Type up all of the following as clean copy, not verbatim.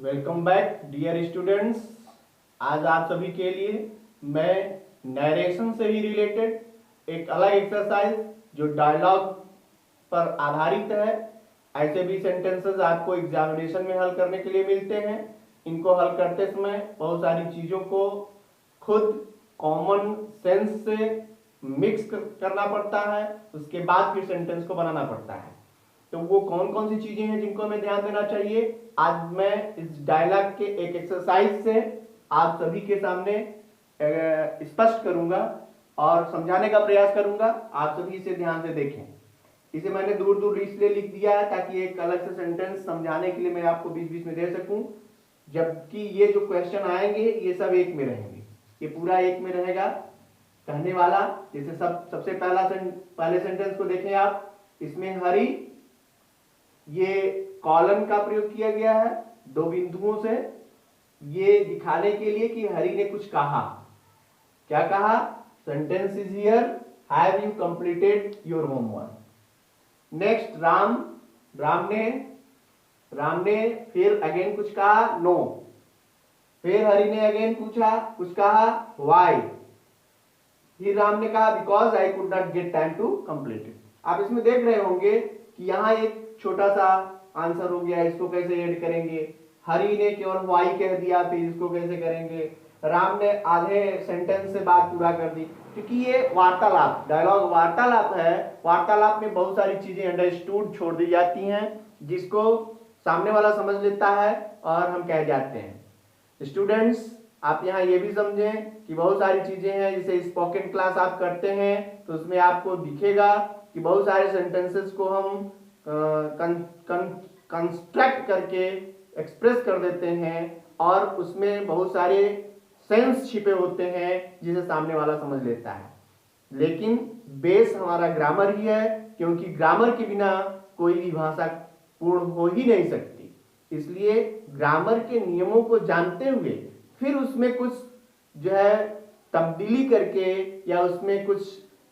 Welcome back dear students. आज आप सभी के लिए मैं नरेशन से ही रिलेटेड एक अलग एक्सरसाइज जो डायलॉग पर आधारित है, ऐसे भी सेंटेंसेस आपको एग्जामिनेशन में हल करने के लिए मिलते हैं। इनको हल करते समय बहुत सारी चीज़ों को खुद कॉमन सेंस से मिक्स करना पड़ता है, उसके बाद फिर सेंटेंस को बनाना पड़ता है। तो वो कौन कौन सी चीजें हैं जिनको हमें ध्यान देना चाहिए, आज मैं इस डायलॉग के एक एक्सरसाइज से आप सभी के सामने स्पष्ट करूंगा और समझाने का प्रयास करूंगा। आप सभी इसे ध्यान से देखें। इसे मैंने दूर दूर इसलिए लिख दिया है ताकि एक अलग से सेंटेंस समझाने के लिए मैं आपको बीच बीच में दे सकूं, जबकि ये जो क्वेश्चन आएंगे ये सब एक में रहेंगे, ये पूरा एक में रहेगा कहने वाला। जैसे सबसे पहले सेंटेंस को देखें आप, इसमें हरी, ये कॉलन का प्रयोग किया गया है दो बिंदुओं से, ये दिखाने के लिए कि हरि ने कुछ कहा। क्या कहा? Sentence is here, have you completed your homework. Next Ram ने फिर अगेन कुछ कहा, नो। फिर हरि ने अगेन पूछा, कुछ कहा, वाई। फिर राम ने कहा, because I could not get time to complete it. आप इसमें देख रहे होंगे कि यहां एक छोटा सा आंसर हो गया, इसको कैसे ऐड करेंगे। हरि ने केवल वाई कह दिया, फिर इसको कैसे करेंगे। राम ने आधे सेंटेंस से बात पूरा कर दी, क्योंकि ये वार्तालाप, डायलॉग वार्तालाप है। वार्तालाप में बहुत सारी चीजें अंडरस्टूड छोड़ दी जाती हैं, जिसको सामने वाला समझ लेता है और हम कह जाते हैं। स्टूडेंट्स, आप यहाँ ये भी समझें कि बहुत सारी चीजें हैं, जैसे स्पोकन क्लास आप करते हैं तो उसमें आपको दिखेगा कि बहुत सारे सेंटेंसेस को हम कंस्ट्रक्ट करके एक्सप्रेस कर देते हैं और उसमें बहुत सारे सेंस छिपे होते हैं जिसे सामने वाला समझ लेता है। लेकिन बेस हमारा ग्रामर ही है, क्योंकि ग्रामर के बिना कोई भी भाषा पूर्ण हो ही नहीं सकती। इसलिए ग्रामर के नियमों को जानते हुए फिर उसमें कुछ जो है तब्दीली करके या उसमें कुछ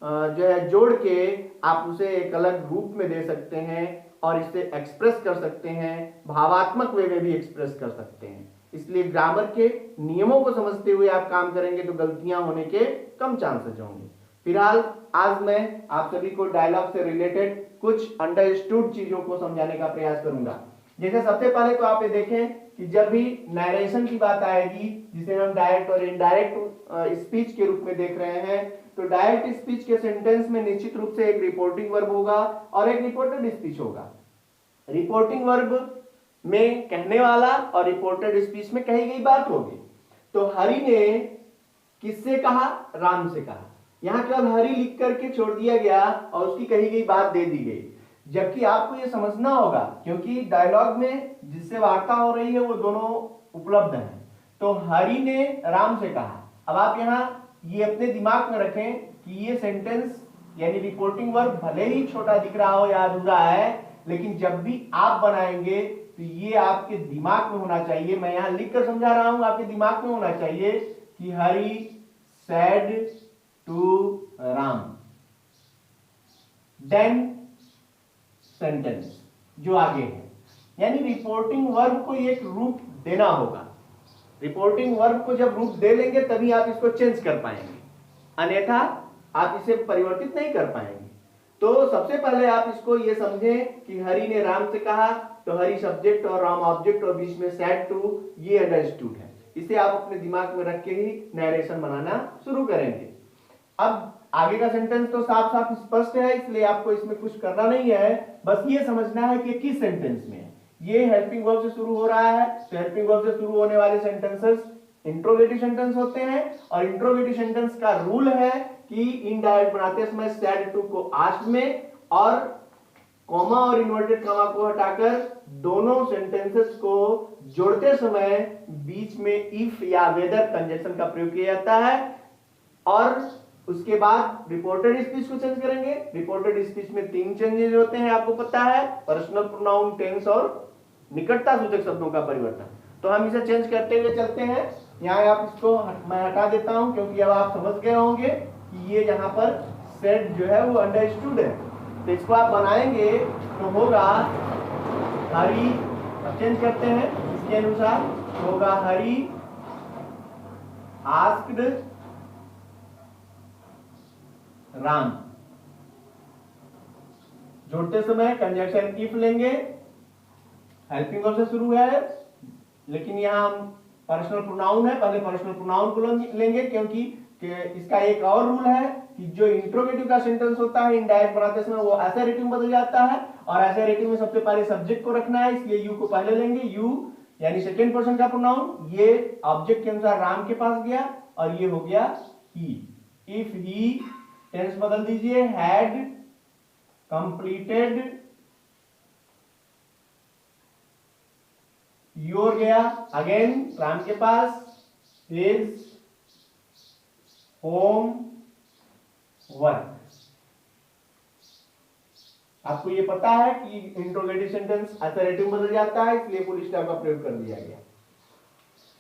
जो है जोड़ के आप उसे एक अलग रूप में दे सकते हैं और इसे एक्सप्रेस कर सकते हैं, भावात्मक वे में भी एक्सप्रेस कर सकते हैं। इसलिए ग्रामर के नियमों को समझते हुए आप काम करेंगे तो गलतियां होने के कम चांसेस होंगे। फिलहाल आज मैं आप सभी को डायलॉग से रिलेटेड कुछ अंडरस्टूड चीजों को समझाने का प्रयास करूंगा। जैसे सबसे पहले तो आप ये देखें कि जब भी नरेशन की बात आएगी, जिसे हम डायरेक्ट और इनडायरेक्ट स्पीच के रूप में देख रहे हैं, तो डायरेक्ट स्पीच के सेंटेंस में निश्चित रूप से एक रिपोर्टिंग वर्ब होगा और एक रिपोर्टेड स्पीच होगा। रिपोर्टिंग वर्ब में कहने वाला और रिपोर्टेड स्पीच में कही गई बात होगी। तो हरि ने किससे कहा? राम से कहा। यहां केवल हरि लिख करके छोड़ दिया गया और उसकी कही गई बात दे दी गई, जबकि आपको यह समझना होगा क्योंकि डायलॉग में जिससे वार्ता हो रही है वो दोनों उपलब्ध हैं। तो हरि ने राम से कहा। अब आप यहां ये अपने दिमाग में रखें कि ये सेंटेंस यानी रिपोर्टिंग वर्ब भले ही छोटा दिख रहा हो या अधूरा है, लेकिन जब भी आप बनाएंगे तो ये आपके दिमाग में होना चाहिए। मैं यहां लिखकर समझा रहा हूं, आपके दिमाग में होना चाहिए कि Hari said to Ram, then sentence जो आगे है। यानी रिपोर्टिंग वर्ब को एक रूप देना होगा। रिपोर्टिंग वर्ब को जब रूप दे लेंगे तभी आप इसको चेंज कर पाएंगे, अन्यथा आप इसे परिवर्तित नहीं कर पाएंगे। तो सबसे पहले आप इसको ये समझें कि हरि ने राम से कहा, तो हरि सब्जेक्ट और राम ऑब्जेक्ट और बीच में सेड टू, ये अंडरस्टूड है। इसे आप अपने दिमाग में रख के ही नरेशन बनाना शुरू करेंगे। अब आगे का सेंटेंस तो साफ साफ स्पष्ट है, इसलिए आपको इसमें कुछ करना नहीं है, बस ये समझना है कि किस सेंटेंस में है। ये हेल्पिंग वर्ब से शुरू हो रहा है, तो हेल्पिंग वर्ब से शुरू होने वाले सेंटेंसेस इंट्रोगेटिव सेंटेंस होते हैं और इंट्रोगेटिव सेंटेंस का रूल है कि इनडायरेक्ट बनाते समय सेड टू को आस्क्ड में और कॉमा और इन्वर्टेड कॉमा को हटाकर दोनों सेंटेंसेस को जोड़ते समय बीच में इफ या वेदर कंजंक्शन का प्रयोग किया जाता है। और उसके बाद रिपोर्टेड स्पीच को चेंज करेंगे। रिपोर्टेड स्पीच में 3 चेंजेस होते हैं, आपको पता है, पर्सनल प्रोनाउन, टेंस और निकटता सूचक शब्दों का परिवर्तन। तो हम इसे चेंज करते हुए चलते हैं। यहाँ आप इसको मैं हटा देता हूं क्योंकि अब आप समझ गए होंगे कि ये यहाँ पर सेड जो है वो अंडरस्टूड है। तो इसको आप बनाएंगे तो होगा हरि, अब चेंज करते हैं, इसके अनुसार होगा हरी आस्क्ड राम। जोड़ते समय कंजक्शन इफ लेंगे, हेल्पिंग वर्ब से शुरू है, लेकिन यहां पर्सनल प्रोनाउन है, पहले पर्सनल प्रोनाउन को लेंगे क्योंकि इसका एक और रूल है कि जो इंट्रोगेटिव का सेंटेंस होता है इनडायरेक्ट बनाते समय वो एसेरेटिव में बदल जाता है, और एसेरेटिव में सबसे पहले सब्जेक्ट को रखना है, इसलिए यू को पहले लेंगे। यू यानी सेकंड पर्सन का प्रोनाउन, ये ऑब्जेक्ट के अनुसार राम के पास गया और ये हो गया ही। इफ ही टेंस बदल दीजिए, हैड कंप्लीटेड योर गया अगेन राम के पास हिज होम वर्क। आपको ये पता है कि इंट्रोगेटिव सेंटेंस एसेरेटिव बदल जाता है, इसलिए फुल स्टॉप का प्रयोग कर दिया गया।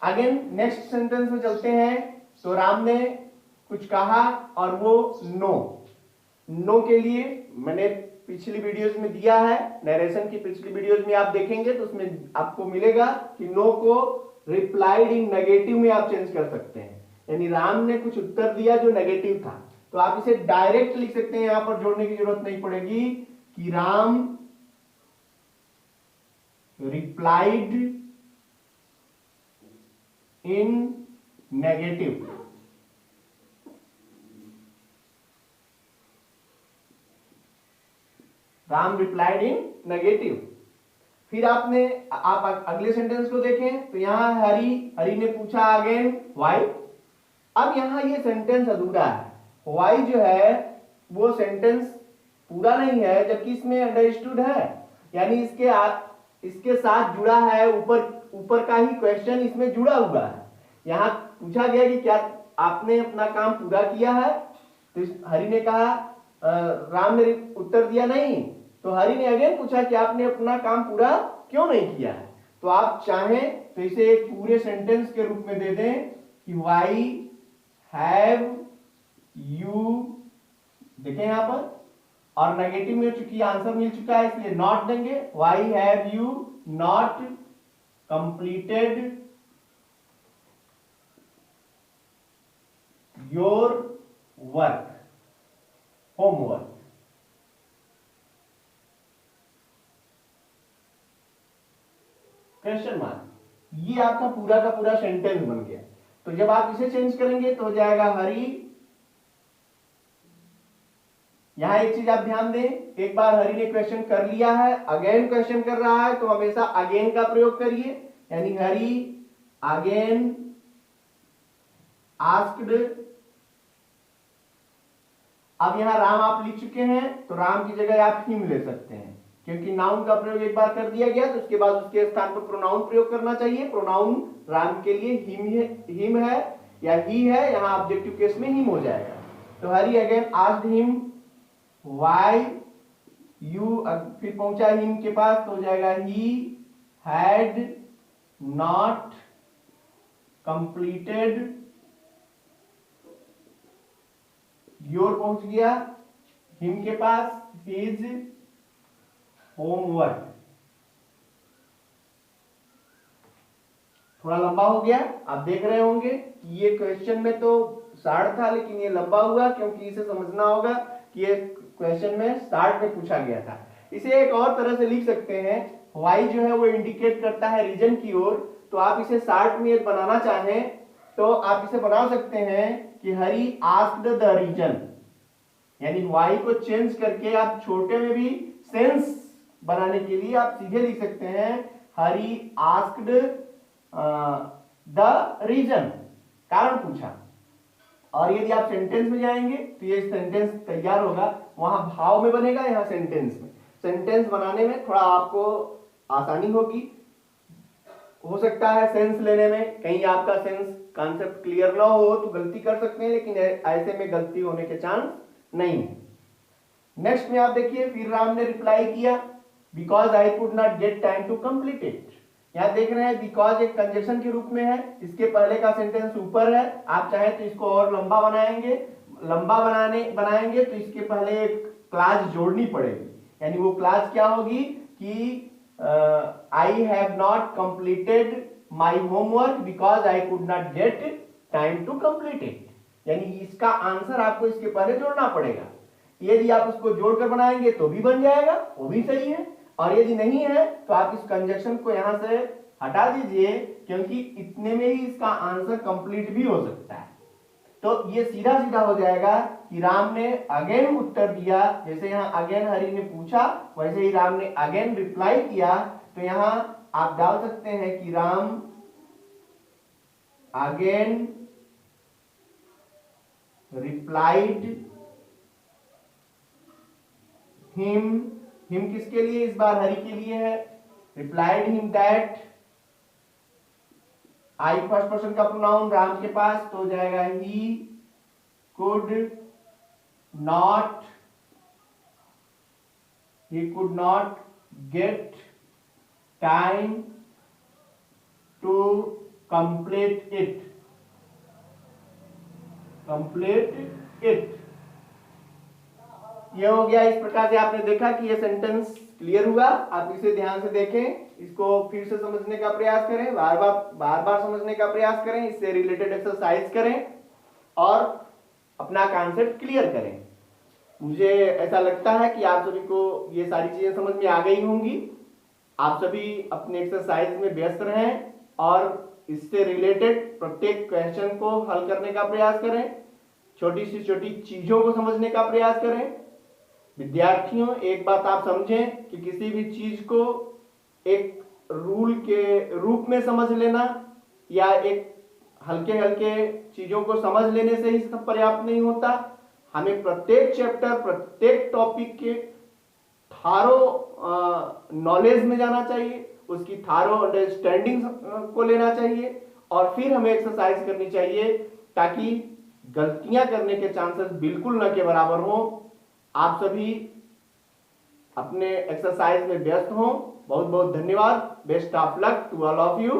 अगेन नेक्स्ट सेंटेंस में चलते हैं। तो राम ने कुछ कहा और वो नो के लिए मैंने पिछली वीडियोस में दिया है, नरेशन की पिछली वीडियोस में आप देखेंगे तो उसमें आपको मिलेगा कि नो को रिप्लाइड इन नेगेटिव में आप चेंज कर सकते हैं, यानी राम ने कुछ उत्तर दिया जो नेगेटिव था, तो आप इसे डायरेक्ट लिख सकते हैं, यहां पर जोड़ने की जरूरत नहीं पड़ेगी कि Ram replied in negative. Ram replied in negative. फिर आप अगले सेंटेंस को देखें तो यहां हरी ने पूछा अगेन व्हाई। अब यहां ये सेंटेंस अधूरा है, व्हाई जो है वो सेंटेंस पूरा नहीं है, जबकि इसमें अंडरस्टूड है, यानी इसके साथ जुड़ा है, ऊपर का ही क्वेश्चन इसमें जुड़ा हुआ है। यहां पूछा गया कि क्या आपने अपना काम पूरा किया है, तो हरि ने कहा, राम ने उत्तर दिया नहीं, तो हरि ने अगेन पूछा कि आपने अपना काम पूरा क्यों नहीं किया है। तो आप चाहें तो इसे एक पूरे सेंटेंस के रूप में दे दें कि व्हाई हैव यू, देखें यहां पर, और नेगेटिव में चूंकि आंसर मिल चुका है इसलिए नॉट देंगे, why have you not completed your work, homework. Question mark, ये आपका पूरा का पूरा सेंटेंस बन गया। तो जब आप इसे चेंज करेंगे तो हो जाएगा हरी। यहां एक चीज आप ध्यान दें, एक बार हरि ने क्वेश्चन कर लिया है, अगेन क्वेश्चन कर रहा है, तो हमेशा अगेन का प्रयोग करिए, यानी हरि अगेन आस्क्ड। अब यहां राम आप लिख चुके हैं, तो राम की जगह आप हिम ले सकते हैं, क्योंकि नाउन का प्रयोग एक बार कर दिया गया तो उसके बाद उसके स्थान पर प्रोनाउन प्रयोग करना चाहिए। प्रोनाउन राम के लिए हिम है या ही है, यहां ऑब्जेक्टिव केस में हिम हो जाएगा। तो Hari again asked him why you, फिर पहुंचा हिम के पास तो हो जाएगा he had not completed your, पहुंच गया हिम के पास हिज होमवर्क। थोड़ा लंबा हो गया, आप देख रहे होंगे कि ये क्वेश्चन में तो शार्ट था, लेकिन ये लंबा हुआ क्योंकि इसे समझना होगा कि ये क्वेश्चन में स्टार्ट में पूछा गया था। इसे एक और तरह से लिख सकते हैं, वाई जो है वो इंडिकेट करता है रीजन की ओर, तो आप इसे शार्ट में बनाना चाहें तो आप इसे बना सकते हैं कि हरी आस्क्ड द रीजन, यानी वाई को चेंज करके आप छोटे में भी सेंस बनाने के लिए आप सीधे लिख सकते हैं हरी आस्क्ड द रीजन, कारण पूछा। और यदि आप सेंटेंस में जाएंगे तो ये सेंटेंस तैयार होगा, वहां भाव में बनेगा, यहां सेंटेंस में। सेंटेंस बनाने में थोड़ा आपको आसानी होगी, हो सकता है सेंस लेने में कहीं आपका सेंस कॉन्सेप्ट क्लियर ना हो तो गलती कर सकते हैं, लेकिन ऐसे में गलती होने के चांस नहीं है। नेक्स्ट में आप देखिए, फिर राम ने रिप्लाई किया because I could not get time to complete it. यहां देख रहे हैं बिकॉज एक कंजक्शन के रूप में है, इसके पहले का सेंटेंस ऊपर है, आप चाहे तो इसको और लंबा बनाएंगे, बनाएंगे तो इसके पहले एक क्लास जोड़नी पड़ेगी, यानी वो क्लास क्या होगी कि I have not completed my homework because I could not get time to complete it. यानी इसका आंसर आपको इसके पहले जोड़ना पड़ेगा। यदि आप उसको जोड़कर बनाएंगे तो भी बन जाएगा, वो भी सही है, और यदि नहीं है तो आप इस कंजक्शन को यहां से हटा दीजिए, क्योंकि इतने में ही इसका आंसर कंप्लीट भी हो सकता है। तो ये सीधा सीधा हो जाएगा कि राम ने अगेन उत्तर दिया। जैसे यहां अगेन हरि ने पूछा, वैसे ही राम ने अगेन रिप्लाई किया। तो यहां आप डाल सकते हैं कि Ram again replied him. Him किसके लिए, इस बार हरि के लिए है। Replied him that, I first person का प्रोनाउन राम के पास, तो हो जाएगा he could not get time to complete it. ये हो गया। इस प्रकार से आपने देखा कि ये सेंटेंस क्लियर हुआ। आप इसे ध्यान से देखें, इसको फिर से समझने का प्रयास करें, बार बार समझने का प्रयास करें, इससे रिलेटेड एक्सरसाइज करें और अपना कॉन्सेप्ट क्लियर करें। मुझे ऐसा लगता है कि आप सभी को ये सारी चीजें समझ में आ गई होंगी। आप सभी अपने एक्सरसाइज में व्यस्त रहें और इससे रिलेटेड प्रत्येक क्वेश्चन को हल करने का प्रयास करें, छोटी सी छोटी चीजों को समझने का प्रयास करें। विद्यार्थियों, एक बात आप समझें कि किसी भी चीज को एक रूल के रूप में समझ लेना या एक हल्के हल्के चीजों को समझ लेने से ही सब पर्याप्त नहीं होता। हमें प्रत्येक चैप्टर, प्रत्येक टॉपिक के थारो नॉलेज में जाना चाहिए, उसकी थारो अंडरस्टैंडिंग को लेना चाहिए और फिर हमें एक्सरसाइज करनी चाहिए, ताकि गलतियां करने के चांसेस बिल्कुल न के बराबर हो। आप सभी अपने एक्सरसाइज में व्यस्त हों। बहुत बहुत धन्यवाद। Best of luck to all of you.